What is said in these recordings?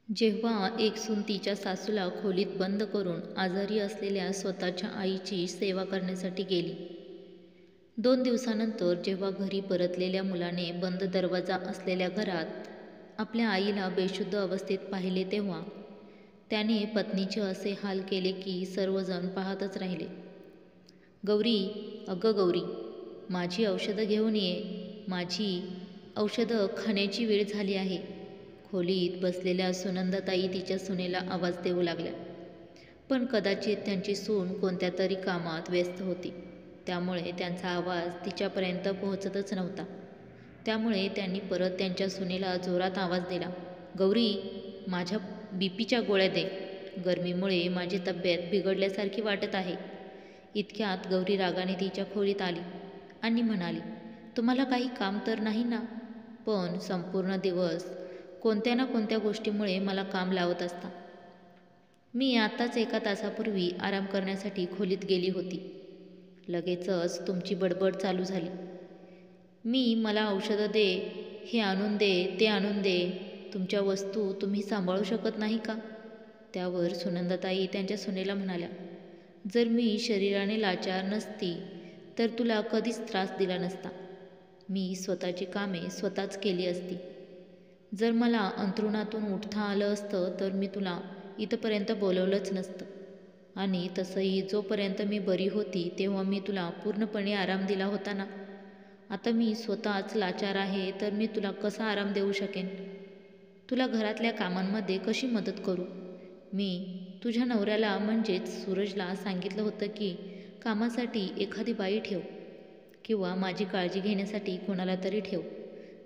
जेव्हा एक सून तिच्या सासूला खोलीत बंद करून आजारी असलेल्या स्वतःच्या आईची सेवा करण्यासाठी गेली. 2 दिवसानंतर जेव्हा घरी परतलेल्या मुलाने बंद दरवाजा असलेल्या घरात आपल्या आईला बेशुद्ध अवस्थेत पाहिले तेव्हा त्याने पत्नीचे असे हाल केले की सर्वजण पाहतच राहिले. गौरी, अगं गौरी, माझी औषधं घेऊन ये, माझी औषधं खाण्याची वेळ झाली आहे. खोलीत बसलेल्या सुनंदाताई तिच्या सुनेला आवाज देऊ लागल्या. पण कदाचित त्यांची सून कोणत्या तरी कामात व्यस्त होती, त्यामुळे त्यांचा आवाज तिच्यापर्यंत पोहोचतच नव्हता. त्यामुळे त्यांनी परत त्यांच्या सुनेला जोरात आवाज दिला. गौरी, माझ्या बीपीच्या गोळ्या दे. गरमीमुळे माझी तब्येत बिघडल्यासारखी वाटत आहे. इतक्यात गौरी रागाने तिच्या खोलीत आली आणि म्हणाली, तुम्हाला काही काम तर नाही ना? पण संपूर्ण दिवस कोणत्या ना कोणत्या गोष्टीमुळे मला काम लावत असता. मी आताच 1 तासापूर्वी आराम करण्यासाठी खोलीत गेली होती. लगेचच तुमची बडबड चालू झाली. मला औषधं दे, हे आणून दे, ते आणून दे. तुमच्या वस्तू तुम्ही सांभाळू शकत नाही का? त्यावर सुनंदाताई त्यांच्या सुनेला म्हणाल्या, जर मी शरीराने लाचार नसती तर तुला कधीच त्रास दिला नसता. मी स्वतःची कामे स्वतःच केली असती. जर मला अंथरुणातून उठता आलं असतं तर मी तुला इथपर्यंत बोलवलंच नसतं. आणि तसंही जोपर्यंत मी बरी होती तेव्हा मी तुला पूर्णपणे आराम दिला होता ना. आता मी स्वतःच लाचार आहे तर मी तुला कसा आराम देऊ शकेन? तुला घरातल्या कामांमध्ये कशी मदत करू? मी तुझ्या नवऱ्याला म्हणजेच सूरजला सांगितलं होतं की कामासाठी एखादी बाई ठेव किंवा माझी काळजी घेण्यासाठी कोणाला तरी ठेव,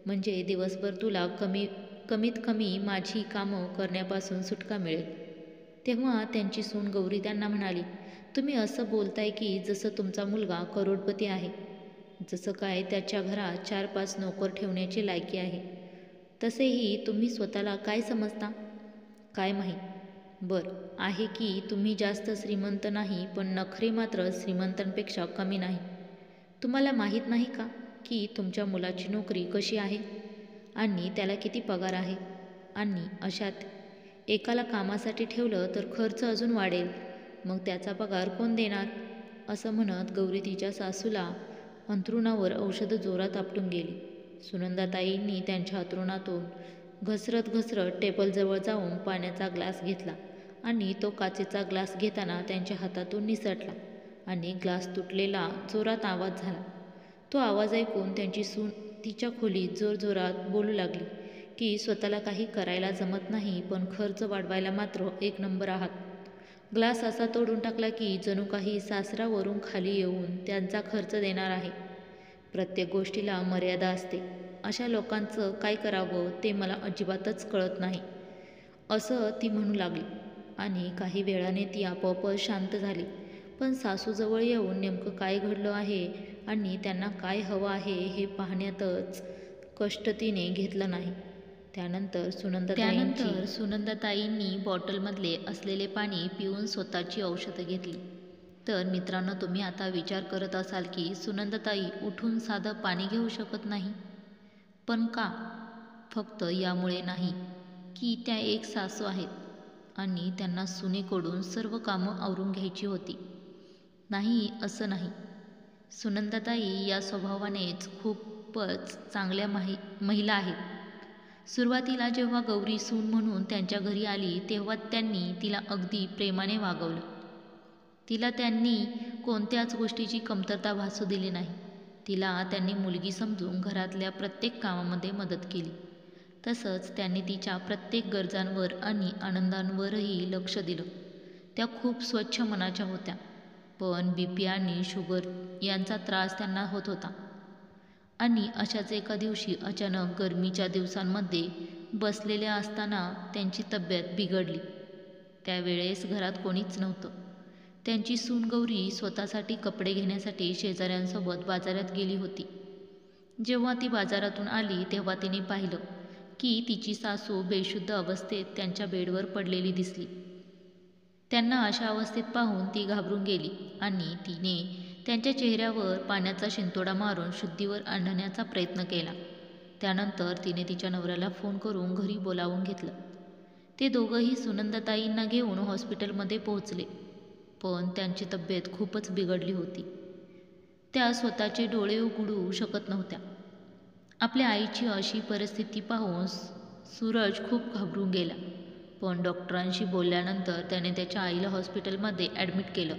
म्हणजे दिवसभर तुला कमीत कमी माझी कामं करण्यापासून सुटका मिळेल. तेव्हा त्यांची सून गौरी त्यांना म्हणाली, तुम्ही असं बोलताय की जसं तुमचा मुलगा करोडपती आहे, जसं काय त्याच्या घरात 4-5 नोकर ठेवण्याची लायकी आहे. तसेही तुम्ही स्वतःला काय समजता? काय माहीत. बरं आहे की तुम्ही जास्त श्रीमंत नाही, पण नखरे मात्र श्रीमंतांपेक्षा कमी नाही. तुम्हाला माहीत नाही का की तुमच्या मुलाची नोकरी कशी आहे आणि त्याला किती पगार आहे? आणि अशात एकाला कामासाठी ठेवलं तर खर्च अजून वाढेल, मग त्याचा पगार कोण देणार? असं म्हणत गौरी तिच्या सासूला अंथरुणावर औषधं जोरात आपटून गेली. सुनंदाताईंनी त्यांच्या अंथरुणातून घसरत घसरत टेबलजवळ जाऊन पाण्याचा ग्लास घेतला आणि तो काचेचा ग्लास घेताना त्यांच्या हातातून निसटला आणि ग्लास तुटलेला जोरात आवाज झाला. तो आवाज ऐकून त्यांची सून तिच्या खोलीत जोरजोरात बोलू लागली की स्वतःला काही करायला जमत नाही, पण खर्च वाढवायला मात्र 1 नंबर आहात. ग्लास असा तोडून टाकला की जणू काही सासरावरून खाली येऊन त्यांचा खर्च देणार आहे. प्रत्येक गोष्टीला मर्यादा असते. अशा लोकांचं काय करावं ते मला अजिबातच कळत नाही, असं ती म्हणू लागली. आणि काही वेळाने ती आपोआपच शांत झाली. पण सासूजवळ येऊन नेमकं काय घडलं आहे आणि त्यांना काय हवं आहे हे पाहण्यातच कष्ट तिने घेतलं नाही. त्यानंतर सुनंदाताईंनी बॉटलमधले असलेले पाणी पिऊन स्वतःची औषधं घेतली. तर मित्रांनो, तुम्ही आता विचार करत असाल की सुनंदाताई उठून साधं पाणी घेऊ शकत नाही. पण का? फक्त यामुळे नाही की त्या एक सासू आहेत आणि त्यांना सुनेकडून सर्व कामं आवरून घ्यायची होती. नाही, असं नाही. सुनंदाताई या स्वभावानेच खूपच चांगल्या महिला आहेत. सुरुवातीला जेव्हा गौरी सून म्हणून त्यांच्या घरी आली तेव्हा त्यांनी तिला अगदी प्रेमाने वागवलं. तिला त्यांनी कोणत्याच गोष्टीची कमतरता भासू दिली नाही. तिला त्यांनी मुलगी समजून घरातल्या प्रत्येक कामामध्ये मदत केली. तसंच त्यांनी तिच्या प्रत्येक गरजांवर आणि आनंदांवरही लक्ष दिलं. त्या खूप स्वच्छ मनाच्या होत्या. पण बीपी आणि शुगर यांचा त्रास त्यांना होत होता. आणि अशाच एका दिवशी अचानक गरमीच्या दिवसांमध्ये बसलेल्या असताना त्यांची तब्येत बिघडली. त्यावेळेस घरात कोणीच नव्हतं. त्यांची सून गौरी स्वतःसाठी कपडे घेण्यासाठी शेजाऱ्यांसोबत बाजारात गेली होती. जेव्हा ती बाजारातून आली तेव्हा तिने पाहिलं की तिची सासू बेशुद्ध अवस्थेत त्यांच्या बेडवर पडलेली दिसली. त्यांना अशा अवस्थेत पाहून ती घाबरून गेली आणि तिने त्यांच्या चेहऱ्यावर पाण्याचा शिंतोडा मारून शुद्धीवर आणण्याचा प्रयत्न केला. त्यानंतर तिने तिच्या नवऱ्याला फोन करून घरी बोलावून घेतलं. ते दोघंही सुनंदाताईंना घेऊन हॉस्पिटलमध्ये पोहोचले, पण त्यांची तब्येत खूपच बिघडली होती. त्या स्वतःचे डोळे उघडू शकत नव्हत्या. आपल्या आईची अशी परिस्थिती पाहून सूरज खूप घाबरून गेला, पण डॉक्टरांशी बोलल्यानंतर त्याने त्याच्या आईला हॉस्पिटलमध्ये ॲडमिट केलं.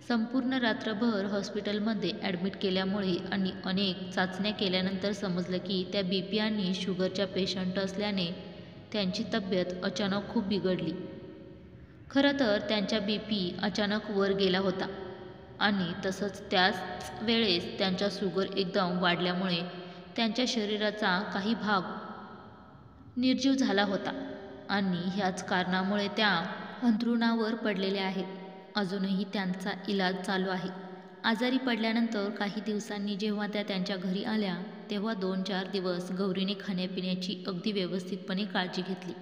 संपूर्ण रात्रभर हॉस्पिटलमध्ये ॲडमिट केल्यामुळे आणि अनेक चाचण्या केल्यानंतर समजलं की त्या BP आणि शुगरच्या पेशंट असल्याने त्यांची तब्येत अचानक खूप बिघडली. खरं तर त्यांचा BP अचानक वर गेला होता आणि तसंच त्याच वेळेस त्यांचा शुगर एकदम वाढल्यामुळे त्यांच्या शरीराचा काही भाग निर्जीव झाला होता आणि ह्याच कारणामुळे त्या अंथरुणावर पडलेल्या आहेत. अजूनही त्यांचा इलाज चालू आहे. आजारी पडल्यानंतर काही दिवसांनी जेव्हा त्या त्यांच्या घरी आल्या तेव्हा 2-4 दिवस गौरीने खाण्यापिण्याची अगदी व्यवस्थितपणे काळजी घेतली.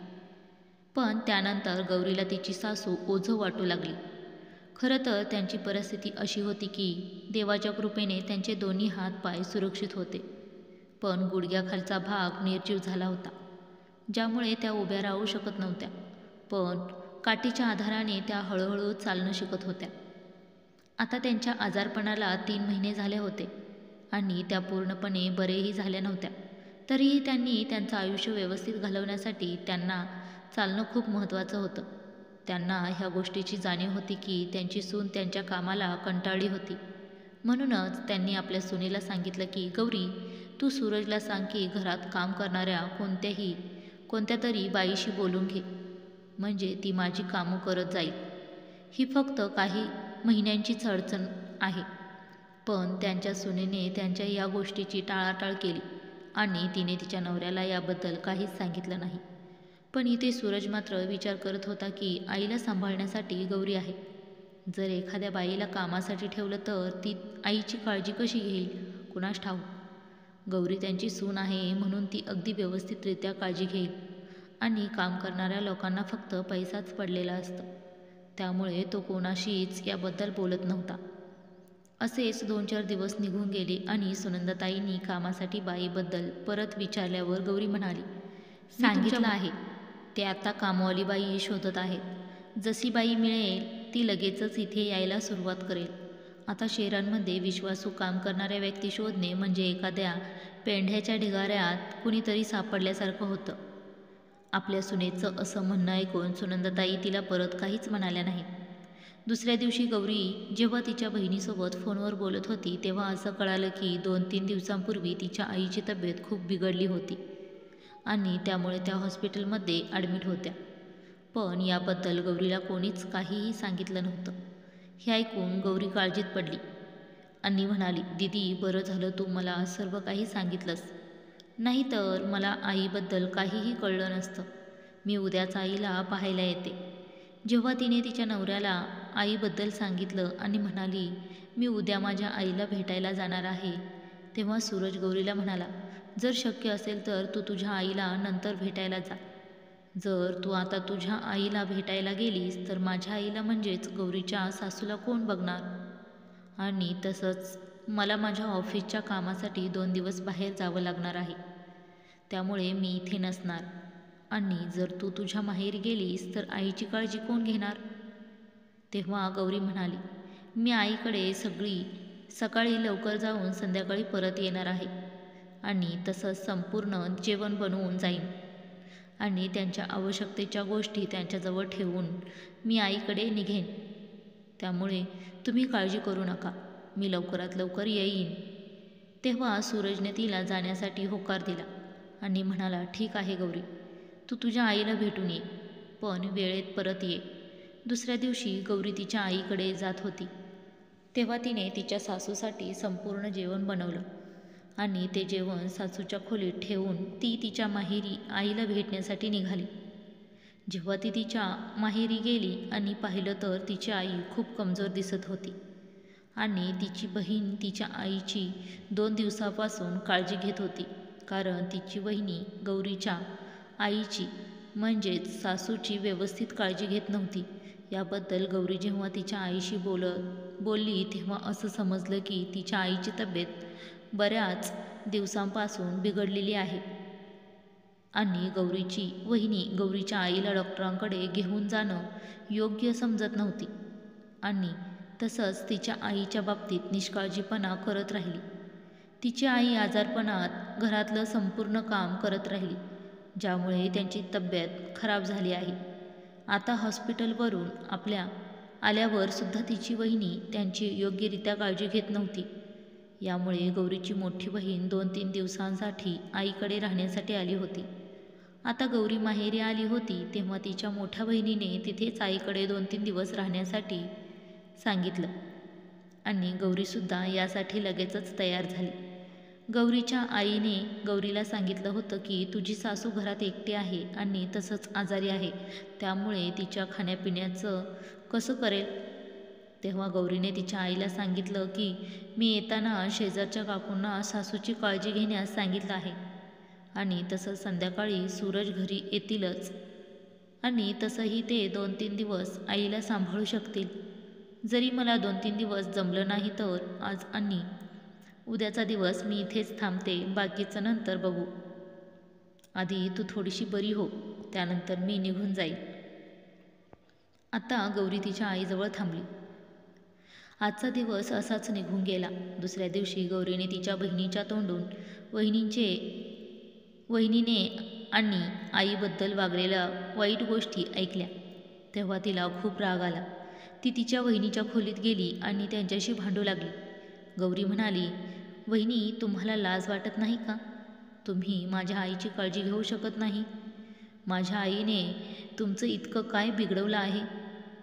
पण त्यानंतर गौरीला तिची सासू ओझं वाटू लागली. खरं तर त्यांची परिस्थिती अशी होती की देवाच्या कृपेने त्यांचे दोन्ही हात पाय सुरक्षित होते, पण गुडघ्याखालचा भाग निर्जीव झाला होता, ज्यामुळे त्या उभ्या राहू शकत नव्हत्या. पण काठीच्या आधाराने त्या हळूहळू चालणं शिकत होत्या. आता त्यांच्या आजारपणाला 3 महिने झाले होते आणि त्या पूर्णपणे बरेही झाल्या नव्हत्या. तरीही त्यांनी त्यांचं आयुष्य व्यवस्थित घालवण्यासाठी त्यांना चालणं खूप महत्त्वाचं होतं. त्यांना ह्या गोष्टीची जाणीव होती की त्यांची सून त्यांच्या कामाला कंटाळली होती. म्हणूनच त्यांनी आपल्या सुनेला सांगितलं की गौरी, तू सूरजला सांग की घरात काम करणाऱ्या कोणत्या तरी बाईशी बोलून घे, म्हणजे ती माझी कामं करत जाईल. ही फक्त काही महिन्यांचीच अडचण आहे. पण त्यांच्या सुनेने त्यांच्या या गोष्टीची टाळाटाळ केली आणि तिने तिच्या नवऱ्याला याबद्दल काहीच सांगितलं नाही. पण इथे सूरज मात्र विचार करत होता की आईला सांभाळण्यासाठी गौरी आहे. जर एखाद्या बाईला कामासाठी ठेवलं तर ती आईची काळजी कशी घेईल कुणास ठाऊक. गौरी त्यांची सून आहे म्हणून ती अगदी व्यवस्थितरित्या काळजी घेईल आणि काम करणाऱ्या लोकांना फक्त पैसाच पडलेला असतं, त्यामुळे तो कोणाशीच याबद्दल बोलत नव्हता. असेच 2-4 दिवस निघून गेले आणि सुनंदाताईंनी कामासाठी बाईबद्दल परत विचारल्यावर गौरी म्हणाली, सांगितलं आहे ते आता कामवाली बाई शोधत आहेत. जशी बाई मिळेल ती लगेचच इथे यायला सुरुवात करेल. आता शहरांमध्ये विश्वासू काम करणाऱ्या व्यक्ती शोधणे म्हणजे एखाद्या पेंढ्याच्या ढिगाऱ्यात कुणीतरी सापडल्यासारखं होतं. आपल्या सुनेचं असं म्हणणं ऐकून सुनंदाताई तिला परत काहीच म्हणाल्या नाहीत. दुसऱ्या दिवशी गौरी जेव्हा तिच्या बहिणीसोबत फोनवर बोलत होती तेव्हा असं कळालं की 2-3 दिवसांपूर्वी तिच्या आईची तब्येत खूप बिघडली होती आणि त्यामुळे त्या हॉस्पिटलमध्ये ॲडमिट होत्या. पण याबद्दल गौरीला कोणीच काहीही सांगितलं नव्हतं. हे ऐकून गौरी काळजीत पडली आणि म्हणाली, दीदी, बरं झालं तू मला सर्व काही सांगितलंस, नाहीतर मला आईबद्दल काहीही कळलं नसतं. मी उद्याच आईला पाहायला येते. जेव्हा तिने तिच्या नवऱ्याला आईबद्दल सांगितलं आणि म्हणाली, मी उद्या माझ्या आईला भेटायला जाणार आहे, तेव्हा सूरज गौरीला म्हणाला, जर शक्य असेल तर तू तुझ्या आईला नंतर भेटायला जा. जर तू आता तुझ्या आईला भेटायला गेलीस तर माझ्या आईला म्हणजेच गौरीच्या सासूला कोण बघणार? आणि तसंच मला माझ्या ऑफिसच्या कामासाठी 2 दिवस बाहेर जावं लागणार आहे, त्यामुळे मी इथे नसणार. आणि जर तू तुझ्या माहेरी गेलीस तर आईची काळजी कोण घेणार? तेव्हा गौरी म्हणाली, मी आईकडे सकाळी लवकर जाऊन संध्याकाळी परत येणार आहे आणि तसंच संपूर्ण जेवण बनवून जाईन आणि त्यांच्या आवश्यकतेच्या गोष्टी त्यांच्याजवळ ठेवून मी आईकडे निघेन. त्यामुळे तुम्ही काळजी करू नका, मी लवकरात लवकर येईन. तेव्हा सूरजने तिला जाण्यासाठी होकार दिला आणि म्हणाला, ठीक आहे गौरी, तू तुझ्या आईला भेटून ये, पण वेळेत परत ये. दुसऱ्या दिवशी गौरी तिच्या आईकडे जात होती तेव्हा तिने तिच्या सासूसाठी संपूर्ण जेवण बनवलं आणि ते जेवण सासूच्या खोलीत ठेवून ती तिच्या माहेरी आईला भेटण्यासाठी निघाली. जेव्हा ती तिच्या माहेरी गेली आणि पाहिलं तर तिची आई खूप कमजोर दिसत होती आणि तिची बहीण तिच्या आईची 2 दिवसापासून काळजी घेत होती, कारण तिची वहिनी गौरीच्या आईची म्हणजेच सासूची व्यवस्थित काळजी घेत नव्हती. याबद्दल गौरी जेव्हा तिच्या आईशी बोलली तेव्हा असं समजलं की तिच्या आईची तब्येत बऱ्याच दिवसांपासून बिघडलेली आहे. आणि गौरीची वहिनी गौरीच्या आईला डॉक्टरांकडे घेऊन जाणं योग्य समजत नव्हती आणि तसंच तिच्या आईच्या बाबतीत निष्काळजीपणा करत राहिली. तिची आई आजारपणात घरातलं संपूर्ण काम करत राहिली, ज्यामुळे त्यांची तब्येत खराब झाली आहे. आता हॉस्पिटलवरून आल्यावर सुद्धा तिची वहिनी त्यांची योग्यरित्या काळजी घेत नव्हती. यामुळे गौरीची मोठी बहीण 2-3 दिवसांसाठी आईकडे राहण्यासाठी आली होती. आता गौरी माहेरी आली होती तेव्हा तिच्या मोठ्या बहिणीने तिथेच आईकडे 2-3 दिवस राहण्यासाठी सांगितलं आणि गौरीसुद्धा यासाठी लगेचच तयार झाली. गौरीच्या आईने गौरीला सांगितलं होतं की तुझी सासू घरात एकटी आहे आणि तसंच आजारी आहे, त्यामुळे तिच्या खाण्यापिण्याचं कसं करेल. तेव्हा गौरीने तिच्या आईला सांगितलं की मी येताना शेजारच्या काकूंना सासूची काळजी घेण्यास सांगितलं आहे आणि तसं संध्याकाळी सूरज घरी येतीलच आणि तसंही ते 2-3 दिवस आईला सांभाळू शकतील. जरी मला 2-3 दिवस जमलं नाही तर आज आणि उद्याचा दिवस मी इथेच थांबते, बाकीचं नंतर बघू. आधी तू थोडीशी बरी हो, त्यानंतर मी निघून जाईल. आता गौरी तिच्या आईजवळ थांबली. आजचा दिवस असाच निघून गेला. दुसऱ्या दिवशी गौरीने तिच्या बहिणीच्या तोंडून वहिनीने आणि आईबद्दल वागलेल्या वाईट गोष्टी ऐकल्या. तेव्हा तिला खूप राग आला. ती तिच्या वहिनीच्या खोलीत गेली आणि त्यांच्याशी भांडू लागली. गौरी म्हणाली, वहिनी, तुम्हाला लाज वाटत नाही का? तुम्ही माझ्या आईची काळजी घेऊ शकत नाही? माझ्या आईने तुमचं इतकं काय बिघडवलं आहे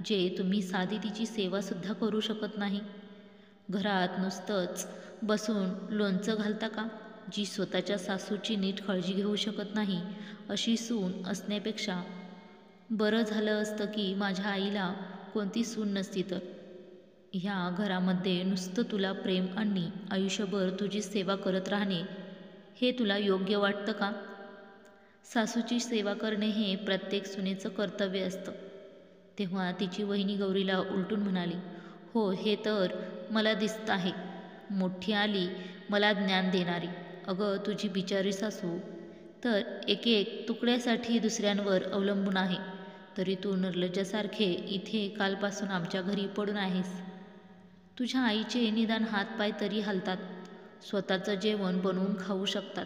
जे तुम्ही साधी तिची सेवासुद्धा करू शकत नाही? घरात नुसतंच बसून लोणचं घालता का? जी स्वतःच्या सासूची नीट काळजी घेऊ शकत नाही अशी सून असण्यापेक्षा बरं झालं असतं की माझ्या आईला कोणती सून नसती तर. ह्या घरामध्ये नुसतं तुला प्रेम आणि आयुष्यभर तुझी सेवा करत राहणे हे तुला योग्य वाटतं का? सासूची सेवा करणे हे प्रत्येक सुनेचं कर्तव्य असतं. तेव्हा तिची वहिनी गौरीला उलटून म्हणाली, हो, हे तर मला दिसतं आहे. मोठी आली मला ज्ञान देणारी. अगं, तुझी बिचारी सासू तर एक तुकड्यासाठी दुसऱ्यांवर अवलंबून आहे, तरी तू निर्लज्जासारखे इथे कालपासून आमच्या घरी पडून आहेस. तुझ्या आईचे निदान हातपाय तरी हलतात, स्वतःचं जेवण बनवून खाऊ शकतात.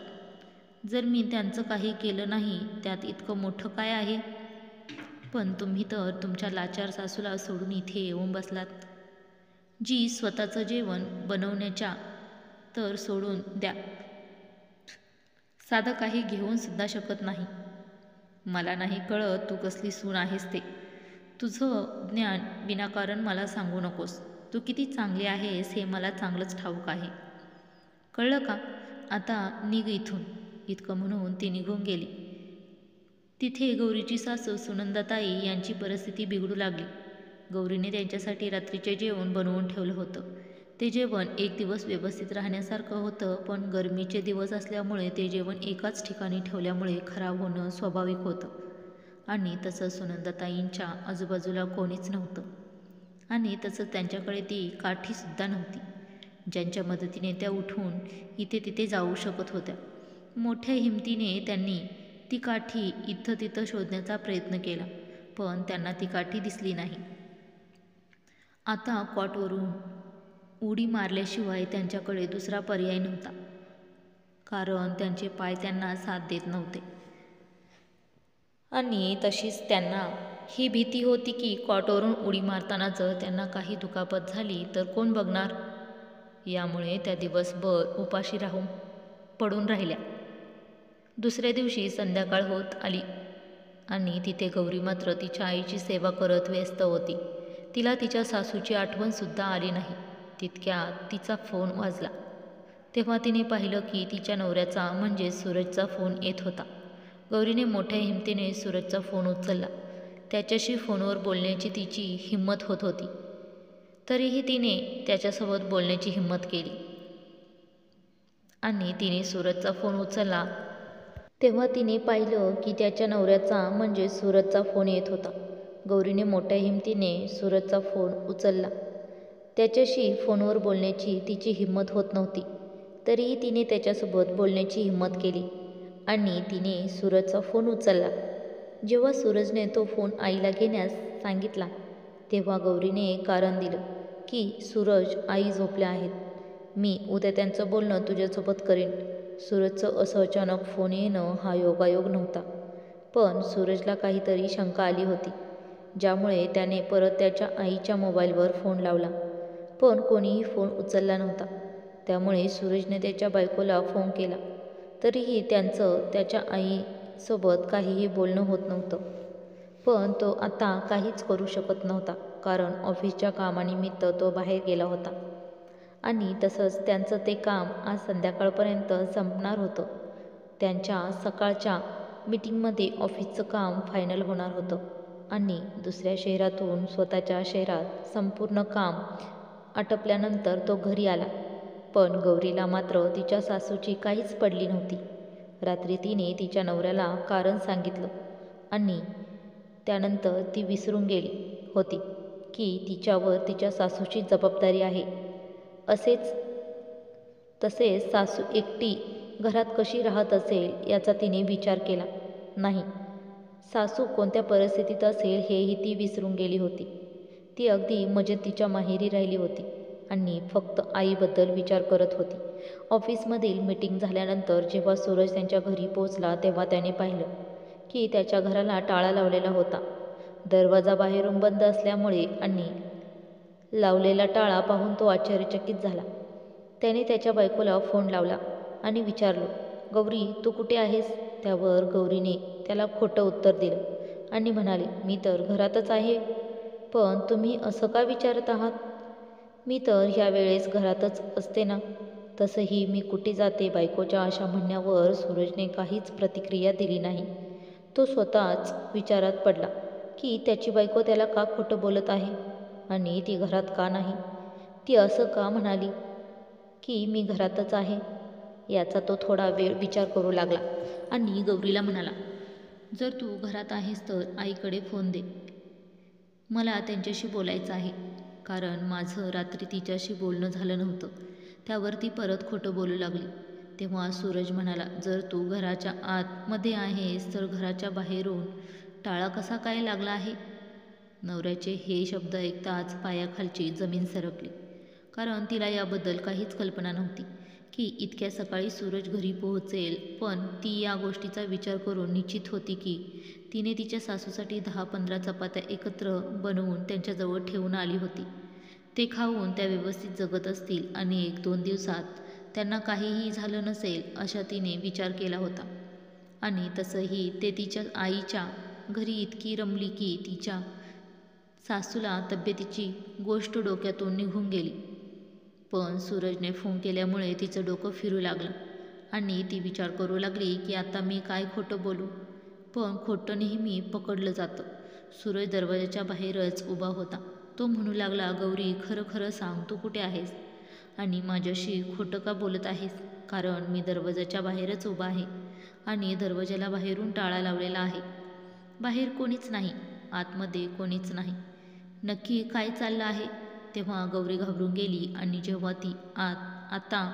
जर मी त्यांचं काही केलं नाही त्यात इतकं मोठं काय आहे? पण तुम्ही तर तुमच्या लाचार सासूला सोडून इथे येऊन बसलात, जी स्वतःचं जेवण बनवण्याच्या तर सोडून द्या, साधं काही घेऊन सुद्धा शकत नाही. मला नाही कळत तू कसली सून आहेस ते. तुझं ज्ञान विनाकारण मला सांगू नकोस. तू किती चांगली आहेस हे मला चांगलंच ठाऊक आहे. कळलं का? आता निघ इथून. इतकं म्हणून ती निघून गेली. तिथे गौरीची सासू सुनंदाताई यांची परिस्थिती बिघडू लागली. गौरीने त्यांच्यासाठी रात्रीचे जेवण बनवून ठेवलं होतं. ते जेवण एक दिवस व्यवस्थित राहण्यासारखं होतं, पण गरमीचे दिवस असल्यामुळे ते जेवण एकाच ठिकाणी ठेवल्यामुळे खराब होणं स्वाभाविक होतं. आणि तसं सुनंदाताईंच्या आजूबाजूला कोणीच नव्हतं आणि तसं त्यांच्याकडे ती काठीसुद्धा नव्हती, ज्यांच्या मदतीने त्या उठून इथे तिथे जाऊ शकत होत्या. मोठ्या हिमतीने त्यांनी ती काठी इथं तिथं शोधण्याचा प्रयत्न केला, पण त्यांना ती काठी दिसली नाही. आता कॉटवरून उडी मारल्याशिवाय त्यांच्याकडे दुसरा पर्याय नव्हता, कारण त्यांचे पाय त्यांना साथ देत नव्हते. आणि तशीच त्यांना ही भीती होती की कॉटवरून उडी मारताना जर त्यांना काही दुखापत झाली तर कोण बघणार. यामुळे त्या दिवसभर उपाशी पडून राहिल्या. दुसऱ्या दिवशी संध्याकाळ होत आली आणि तिथे गौरी मात्र तिच्या आईची सेवा करत व्यस्त होती. तिला तिच्या सासूची आठवणसुद्धा आली नाही. तितक्यात तिचा फोन वाजला. तेव्हा तिने पाहिलं की तिच्या नवऱ्याचा म्हणजे सूरजचा फोन येत होता. गौरीने मोठ्या हिमतीने सूरजचा फोन उचलला. त्याच्याशी फोनवर बोलण्याची तिची हिंमत होत होती, तरीही तिने त्याच्यासोबत बोलण्याची हिंमत केली आणि तिने सूरजचा फोन उचलला. तेव्हा तिने पाहिलं की त्याच्या नवऱ्याचा म्हणजे सूरजचा फोन येत होता. गौरीने मोठ्या हिमतीने सूरजचा फोन उचलला. त्याच्याशी फोनवर बोलण्याची तिची हिंमत होत नव्हती, तरीही तिने त्याच्यासोबत बोलण्याची हिंमत केली. आणि तिने सूरजचा फोन उचलला. जेव्हा सूरजने तो फोन आईला घेण्यास सांगितला तेव्हा गौरीने कारण दिलं की सूरज, आई झोपल्या आहेत. मी उद्या त्यांचं बोलणं तुझ्यासोबत करीन. सूरजचं असं अचानक फोन येणं हा योगायोग नव्हता. पण सूरजला काहीतरी शंका आली होती, ज्यामुळे त्याने परत त्याच्या आईच्या मोबाईलवर फोन लावला. पण कोणीही फोन उचलला नव्हता. त्यामुळे सूरजने त्याच्या बायकोला फोन केला. तरीही त्यांचं त्याच्या आईसोबत काहीही बोलणं होत नव्हतं. पण तो आता काहीच करू शकत नव्हता, कारण ऑफिसच्या कामानिमित्त तो बाहेर गेला होता. आणि तसंच त्यांचं ते काम आज संध्याकाळपर्यंत संपणार होतं. त्यांच्या सकाळच्या मीटिंगमध्ये ऑफिसचं काम फायनल होणार होतं आणि दुसऱ्या शहरातून स्वतःच्या शहरात संपूर्ण काम आटपल्यानंतर तो घरी आला. पण गौरीला मात्र तिच्या सासूची काहीच पडली नव्हती. रात्री तिने तिच्या नवऱ्याला कारण सांगितलं आणि त्यानंतर ती विसरून गेली होती की तिच्यावर तिच्या सासूची जबाबदारी आहे. तसेच सासू एकटी घरात कशी राहत असेल याचा तिने विचार केला नाही. सासू कोणत्या परिस्थितीत असेल हेही ती विसरून गेली होती. ती अगदी मजेत तिच्या माहेरी राहिली होती आणि फक्त आईबद्दल विचार करत होती. ऑफिसमधील मीटिंग झाल्यानंतर जेव्हा सूरज त्यांच्या घरी पोहोचला तेव्हा त्याने पाहिलं की त्याच्या घराला टाळा लावलेला होता. दरवाजा बाहेरून बंद असल्यामुळे आणि लावलेला टाळा पाहून तो आश्चर्यचकित झाला. त्याने त्याच्या बायकोला फोन लावला आणि विचारलं, गौरी, तू कुठे आहेस? त्यावर गौरीने त्याला खोटं उत्तर दिलं आणि म्हणाली, मी तर घरातच आहे. पण तुम्ही असं का विचारत आहात? मी तर ह्या वेळेस घरातच असते ना. तसंही मी कुठे जाते? बायकोच्या अशा म्हणण्यावर सूरजने काहीच प्रतिक्रिया दिली नाही. तो स्वतःच विचारात पडला की त्याची बायको त्याला का खोटं बोलत आहे आणि ती घरात का नाही? ती असं का म्हणाली की मी घरातच आहे? याचा तो थोडा वेळ विचार करू लागला आणि गौरीला म्हणाला, जर तू घरात आहेस तर आईकडे फोन दे. मला त्यांच्याशी बोलायचं आहे, कारण माझं रात्री तिच्याशी बोलणं झालं नव्हतं. त्यावर ती परत खोटं बोलू लागली. तेव्हा सूरज म्हणाला, जर तू घराच्या आतमध्ये आहेस तर घराच्या बाहेरून टाळा कसा काय लागला आहे? नवऱ्याचे हे शब्द ऐकताच पायाखालची जमीन सरकली, कारण तिला याबद्दल काहीच कल्पना नव्हती की इतक्या सकाळी सूरज घरी पोहोचेल. पण ती या गोष्टीचा विचार करून निश्चित होती की तिने तिच्या सासूसाठी 10-15 चपात्या एकत्र बनवून त्यांच्याजवळ ठेवून आली होती. ते खाऊन त्या व्यवस्थित जगत असतील आणि 1-2 दिवसात त्यांना काहीही झालं नसेल अशा तिने विचार केला होता. आणि तसंही ते तिच्या आईच्या घरी इतकी रमली की तिच्या सासूला तब्येतीची गोष्ट डोक्यातून निघून गेली. पण सूरजने फोन केल्यामुळे तिचं डोकं फिरू लागलं आणि ती विचार करू लागली की आता मी काय खोटं बोलू? पण खोटं नेहमी पकडलं जातं. सूरज दरवाजाच्या बाहेरच उभा होता. तो म्हणू लागला, गौरी, खरं खरं सांग, तू कुठे आहेस आणि माझ्याशी खोटं का बोलत आहेस? कारण मी दरवाजाच्या बाहेरच उभा आहे आणि दरवाजाला बाहेरून टाळा लावलेला आहे. बाहेर कोणीच नाही, आतमध्ये कोणीच नाही. नक्की काय चाललं आहे? तेव्हा गौरी घाबरून गेली आणि जेव्हा ती आता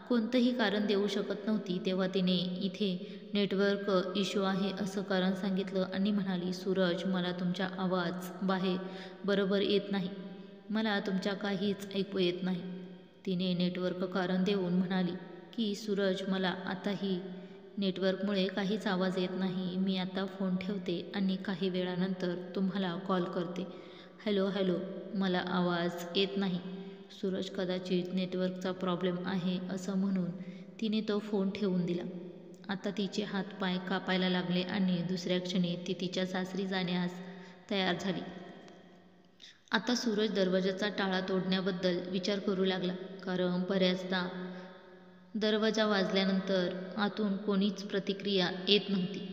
कोणतंही कारण देऊ शकत नव्हती तेव्हा तिने इथे नेटवर्क इश्यू आहे असं कारण सांगितलं आणि म्हणाली, सूरज, मला तुमचा आवाज बाहेर बरोबर येत नाही. मला तुमच्या काहीच ऐकू येत नाही. तिने नेटवर्क कारण देऊन म्हणाली की सूरज, मला आताही नेटवर्कमुळे काहीच आवाज येत नाही. मी आता फोन ठेवते आणि काही वेळानंतर तुम्हाला कॉल करते. हॅलो हॅलो, मला आवाज येत नाही. सूरज, कदाचित नेटवर्कचा प्रॉब्लेम आहे असं म्हणून तिने तो फोन ठेवून दिला. आता तिचे हातपाय कापायला लागले आणि दुसऱ्या क्षणी ती तिच्या सासरी जाण्यास तयार झाली. आता सूरज दरवाजाचा टाळा तोडण्याबद्दल विचार करू लागला, कारण बऱ्याचदा दरवाजा वाजल्यानंतर आतून कोणीच प्रतिक्रिया येत नव्हती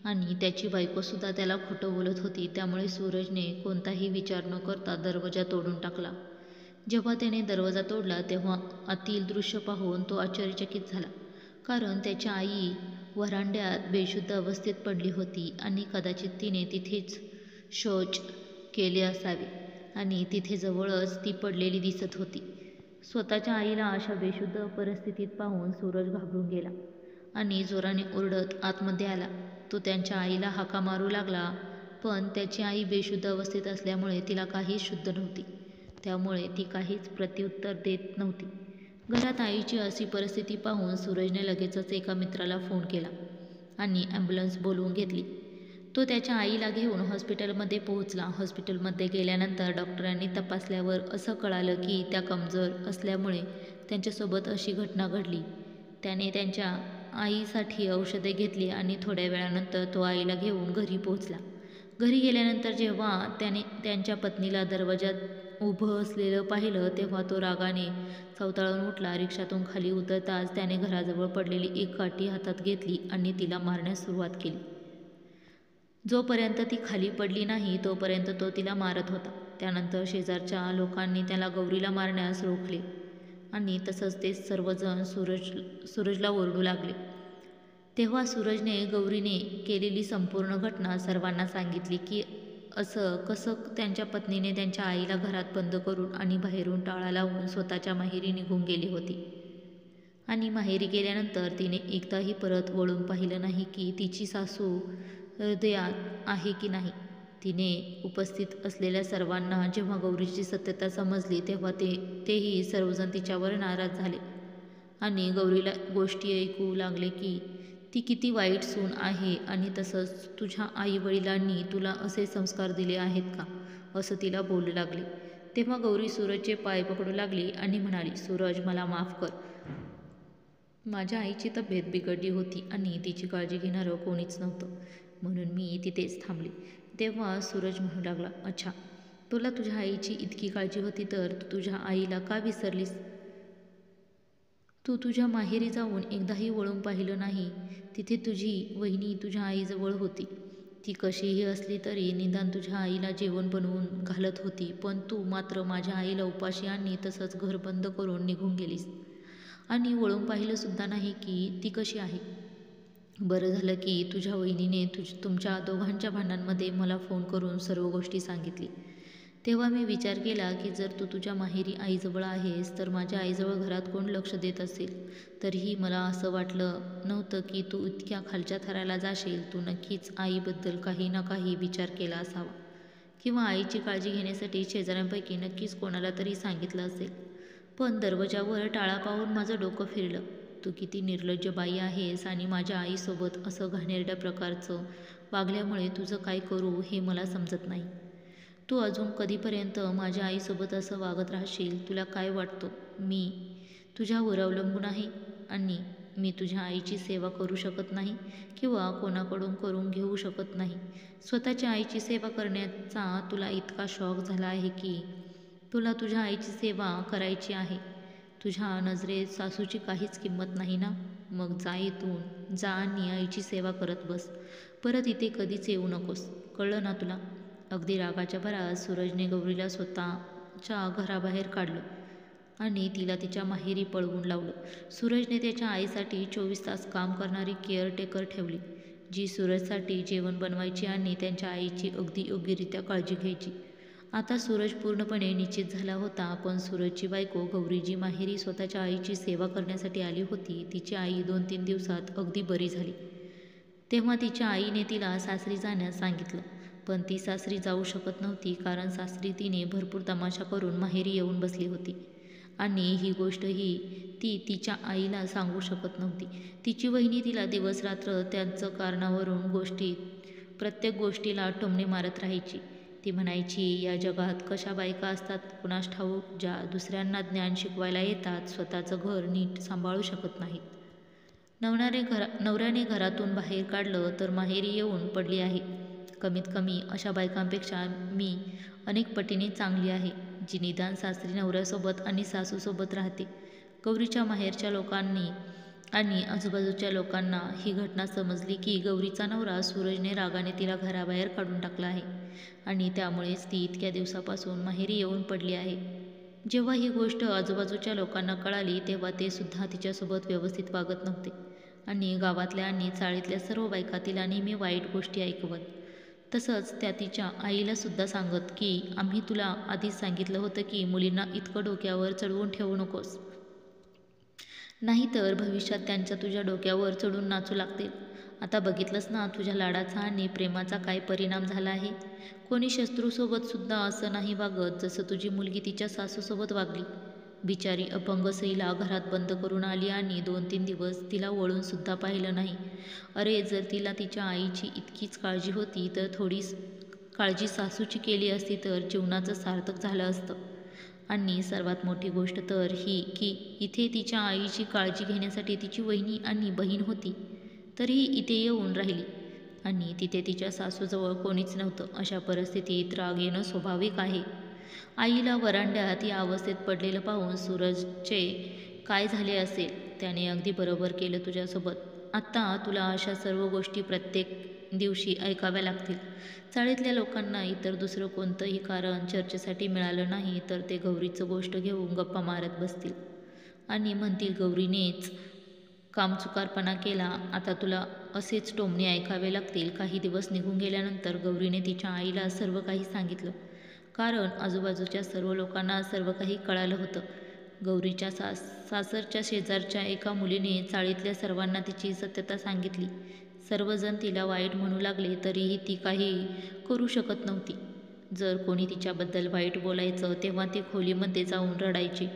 आणि त्याची बायकोसुद्धा त्याला खोटं बोलत होती. त्यामुळे सूरजने कोणताही विचार न करता दरवाजा तोडून टाकला. जेव्हा त्याने दरवाजा तोडला तेव्हा आतील दृश्य पाहून तो आश्चर्यचकित झाला, कारण त्याची आई व्हरांड्यात बेशुद्ध अवस्थेत पडली होती आणि कदाचित तिने तिथेच शौच केले असावे आणि तिथे जवळच ती पडलेली दिसत होती. स्वतःच्या आईला अशा बेशुद्ध परिस्थितीत पाहून सूरज घाबरून गेला आणि जोराने ओरडत आतमध्ये आला. तो त्यांच्या आईला हाका मारू लागला, पण त्याची आई बेशुद्ध अवस्थेत असल्यामुळे तिला काहीच शुद्ध नव्हती. त्यामुळे ती काहीच प्रत्युत्तर देत नव्हती. घरात आईची अशी परिस्थिती पाहून सूरजने लगेचच एका मित्राला फोन केला आणि ॲम्ब्युलन्स बोलवून घेतली. तो त्याच्या आईला घेऊन हॉस्पिटलमध्ये पोहोचला. हॉस्पिटलमध्ये गेल्यानंतर डॉक्टरांनी तपासल्यावर असं कळालं की त्या कमजोर असल्यामुळे त्यांच्यासोबत अशी घटना घडली. त्याने त्यांच्या आईसाठी औषधे घेतली आणि थोड्या वेळानंतर तो आईला घेऊन घरी पोहोचला. घरी गेल्यानंतर जेव्हा त्याने त्यांच्या पत्नीला दरवाजात उभं असलेलं पाहिलं तेव्हा तो रागाने चवताळून उठला. रिक्षातून खाली उतरताच त्याने घराजवळ पडलेली एक काठी हातात घेतली आणि तिला मारण्यास सुरुवात केली. जोपर्यंत ती खाली पडली नाही तोपर्यंत तो तिला मारत होता. त्यानंतर शेजारच्या लोकांनी त्याला गौरीला मारण्यास रोखले आणि तसंच ते सर्वजण सूरजला ओरडू लागले. तेव्हा सूरजने गौरीने केलेली संपूर्ण घटना सर्वांना सांगितली की असं कसं त्यांच्या पत्नीने त्यांच्या आईला घरात बंद करून आणि बाहेरून टाळा लावून स्वतःच्या माहेरी निघून गेली होती. आणि माहेरी गेल्यानंतर तिने एकदाही परत वळून पाहिलं नाही की तिची सासू हृदयात आहे की नाही. तिने उपस्थित असलेल्या सर्वांना जेव्हा गौरीची सत्यता समजली तेव्हा तेही सर्वजण तिच्यावर नाराज झाले आणि गौरीला गोष्टी ऐकू लागले की ती किती वाईट सून आहे आणि तसंच तुझ्या आईवडिलांनी तुला असे संस्कार दिले आहेत का, असं तिला बोलू लागले. तेव्हा गौरी सूरजचे पाय पकडू लागली आणि म्हणाली, सूरज मला माफ कर. माझ्या आईची तब्येत बिघडली होती आणि तिची काळजी घेणारं कोणीच नव्हतं, म्हणून मी तिथेच थांबली. तेव्हा सूरज म्हणू लागला, अच्छा, तुला तुझ्या आईची इतकी काळजी होती तर तू तुझ्या आईला का विसरलीस? तू तुझ्या माहेरी जाऊन एकदाही वळून पाहिलं नाही. तिथे तुझी वहिनी तुझ्या आईजवळ होती. ती कशीही असली तरी निदान तुझ्या आईला जेवण बनवून घालत होती, पण तू मात्र माझ्या आईला उपाशी आणि तसंच घर बंद करून निघून गेलीस आणि वळून पाहिलंसुद्धा नाही की ती कशी आहे. बरं झालं की तुझ्या वहिनीने तुमच्या दोघांच्या भांडणांमध्ये मला फोन करून सर्व गोष्टी सांगितली. तेव्हा मी विचार केला की जर तू तुझ्या माहेरी आईजवळ आहेस तर माझ्या आईजवळ घरात कोण लक्ष देत असेल. तरीही मला असं वाटलं नव्हतं की तू इतक्या खालच्या थराला जाशील. तू नक्कीच आईबद्दल काही ना काही विचार केला असावा किंवा आईची काळजी घेण्यासाठी शेजाऱ्यांपैकी नक्कीच कोणाला तरी सांगितलं असेल. पण दरवाजावर टाळा पाहून माझं डोकं फिरलं. तू किती निर्लज्ज बाई आहेस आणि माझ्या आईसोबत असं घाणेरड्या प्रकारचं वागल्यामुळे तुझं काय करू हे मला समजत नाही. तू अजून कधीपर्यंत माझ्या आईसोबत असं वागत राहशील? तुला काय वाटतं मी तुझ्यावर अवलंबून आहे आणि मी तुझ्या आईची सेवा करू शकत नाही किंवा कोणाकडून करून घेऊ शकत नाही? स्वतःच्या आईची सेवा करण्याचा तुला इतका शौक झाला आहे की तुला तुझ्या आईची सेवा करायची आहे. तुझ्या नजरेत सासूची काहीच किंमत नाही ना? मग जा इथून, जा आणि आईची सेवा करत बस. परत इथे कधीच येऊ नकोस, कळलं ना तुला? अगदी रागाच्या भरात सूरजने गौरीला स्वतःच्या घराबाहेर काढलं आणि तिला तिच्या माहेरी पळवून लावलं. सूरजने त्याच्या आईसाठी 24 तास काम करणारी केअरटेकर ठेवली, जी सूरजसाठी जेवण बनवायची आणि त्यांच्या आईची अगदी योग्यरित्या काळजी घ्यायची. आता सूरज पूर्णपणे निश्चित झाला होता. पण सूरजची बायको गौरी जी माहेरी स्वतःच्या आईची सेवा करण्यासाठी आली होती, तिची आई 2-3 दिवसात अगदी बरी झाली. तेव्हा तिच्या आईने तिला सासरी जाण्यास सांगितलं. पण ती सासरी जाऊ शकत नव्हती कारण सासरी तिने भरपूर तमाशा करून माहेरी येऊन बसली होती आणि ही गोष्टही ती तिच्या आईला सांगू शकत नव्हती. तिची वहिनी तिला दिवसरात्र त्यांचं कारणावरून प्रत्येक गोष्टीला टोमणे मारत राहायची. ती म्हणायची, या जगात कशा बायका असतात कुणास ठाऊक, ज्या दुसऱ्यांना ज्ञान शिकवायला येतात, स्वतःचं घर नीट सांभाळू शकत नाहीत. नवऱ्याने घरातून बाहेर काढलं तर माहेरी येऊन पडली आहे. कमीत कमी अशा बायकांपेक्षा मी अनेक पटीने चांगली आहे, जी निदान सासरी नवऱ्यासोबत आणि सासूसोबत राहते. गौरीच्या माहेरच्या लोकांनी आणि आजूबाजूच्या लोकांना ही घटना समजली की गौरीचा नवरा सूरजने रागाने तिला घराबाहेर काढून टाकला आहे आणि त्यामुळेच ती इतक्या दिवसापासून माहेरी येऊन पडली आहे. जेव्हा ही गोष्ट आजूबाजूच्या लोकांना कळाली तेव्हा ते सुद्धा तिच्यासोबत व्यवस्थित वागत नव्हते आणि गावातल्या आणि चाळीतल्या सर्व बायका तिला नेहमी वाईट गोष्टी ऐकवत. तसंच त्या तिच्या आईला सुद्धा सांगत की आम्ही तुला आधीच सांगितलं होतं की मुलींना इतकं डोक्यावर चढवून ठेवू नकोस. नाहीतर भविष्यात त्यांच्या तुझ्या डोक्यावर चढून नाचू लागतील. आता बघितलंस ना तुझ्या लाडाचा आणि प्रेमाचा काय परिणाम झाला आहे. कोणी शत्रूसोबत सुद्धा असं नाही वागत जसं तुझी मुलगी तिच्या सासूसोबत वागली. बिचारी अपंग सईला घरात बंद करून आली आणि 2-3 दिवस तिला वळून सुद्धा पाहिलं नाही. अरे, जर तिला तिच्या आईची इतकीच काळजी होती तर थोडी काळजी सासूची केली असती तर जीवनाचं सार्थक झालं असतं. आणि सर्वात मोठी गोष्ट तर ही की इथे तिच्या आईची काळजी घेण्यासाठी तिची वहिनी आणि बहीण होती, तरीही इथे येऊन राहिली. आणि तिथे तिच्या सासूजवळ कोणीच नव्हतं. अशा परिस्थितीत राग येणं स्वाभाविक आहे. आईला वरांड्यात या अवस्थेत पडलेलं पाहून सूरजचे काय झाले असेल. त्याने अगदी बरोबर केलं तुझ्यासोबत. आत्ता तुला अशा सर्व गोष्टी प्रत्येक दिवशी ऐकाव्या लागतील. चाळीतल्या लोकांना इतर दुसरं कोणतंही कारण चर्चेसाठी मिळालं नाही तर ते गौरीचं गोष्ट घेऊन गप्पा मारत बसतील आणि म्हणतील गौरीनेच कामचुकारपणा केला. आता तुला असेच टोमणे ऐकावे लागतील. काही दिवस निघून गेल्यानंतर गौरीने तिच्या आईला सर्व काही सांगितलं, कारण आजूबाजूच्या सर्व लोकांना सर्व काही कळालं होतं. गौरीच्या सासरच्या शेजारच्या एका मुलीने चाळीतल्या सर्वांना तिची सत्यता सांगितली. सर्वजण तिला वाईट म्हणू लागले तरीही ती काही करू शकत नव्हती. जर कोणी तिच्याबद्दल वाईट बोलायचं तेव्हा ती खोलीमध्ये जाऊन रडायची.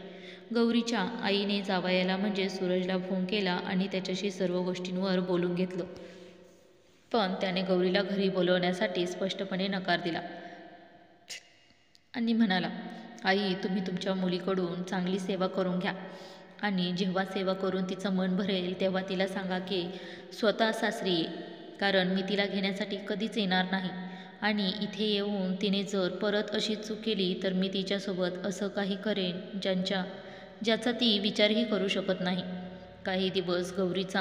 गौरीच्या आईने जावयाला म्हणजे सूरजला फोन केला आणि त्याच्याशी सर्व गोष्टींवर बोलून घेतलं. पण त्याने गौरीला घरी बोलवण्यासाठी स्पष्टपणे नकार दिला आणि म्हणाला, आई, तुम्ही तुमच्या मुलीकडून चांगली सेवा करून घ्या आणि जेव्हा सेवा करून तिचं मन भरेल तेव्हा तिला सांगा की स्वतः सासरी ये, कारण मी तिला घेण्यासाठी कधीच येणार नाही. आणि इथे येऊन तिने जर परत अशी चूक केली तर मी तिच्यासोबत असं काही करेन ज्याचा ती विचारही करू शकत नाही. काही दिवस गौरीचा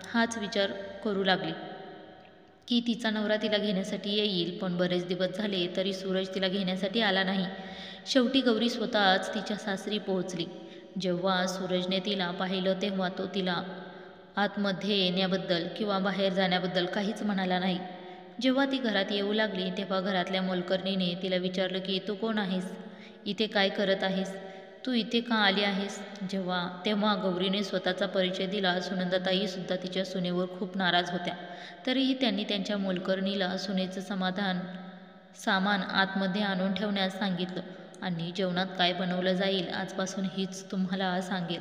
हाच विचार करू लागली की तिचा नवरा तिला घेण्यासाठी येईल, पण बरेच दिवस झाले तरी सूरज तिला घेण्यासाठी आला नाही. शेवटी गौरी स्वतःच तिच्या सासरी पोहोचली. जेव्हा सूरजने तिला पाहिलं तेव्हा तो तिला आतमध्ये येण्याबद्दल किंवा बाहेर जाण्याबद्दल काहीच म्हणाला नाही. जेव्हा ती घरात येऊ लागली तेव्हा घरातल्या मोलकरणीने तिला विचारलं की तू कोण आहेस, इथे काय करत आहेस, तू इथे का आली आहेस. तेव्हा गौरीने स्वतःचा परिचय दिला. सुनंदाताईसुद्धा तिच्या सुनेवर खूप नाराज होत्या, तरीही त्यांनी त्यांच्या मोलकरणीला सुनेचं सामान आतमध्ये आणून ठेवण्यास सांगितलं आणि जेवणात काय बनवलं जाईल आजपासून हीच तुम्हाला सांगेल,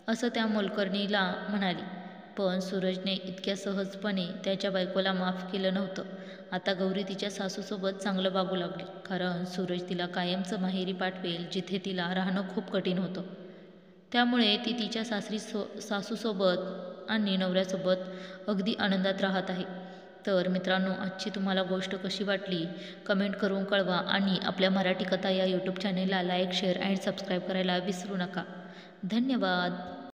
असं त्या मोलकरणीला म्हणाली. पण सूरजने इतक्या सहजपणे त्याच्या बायकोला माफ केलं नव्हतं. आता गौरी तिच्या सासूसोबत चांगलं वागू लागली, कारण सूरज तिला कायमचं माहेरी पाठवेल जिथे तिला राहणं खूप कठीण होतं. त्यामुळे ती तिच्या सासूसोबत आणि नवऱ्यासोबत अगदी आनंदात राहत आहे. तर मित्रांनो, आजची तुम्हाला गोष्ट कशी वाटली कमेंट करून कळवा आणि आपल्या मराठी कथा या यूट्यूब चॅनेलला लाईक, शेअर अँड सबस्क्राईब करायला विसरू नका. धन्यवाद.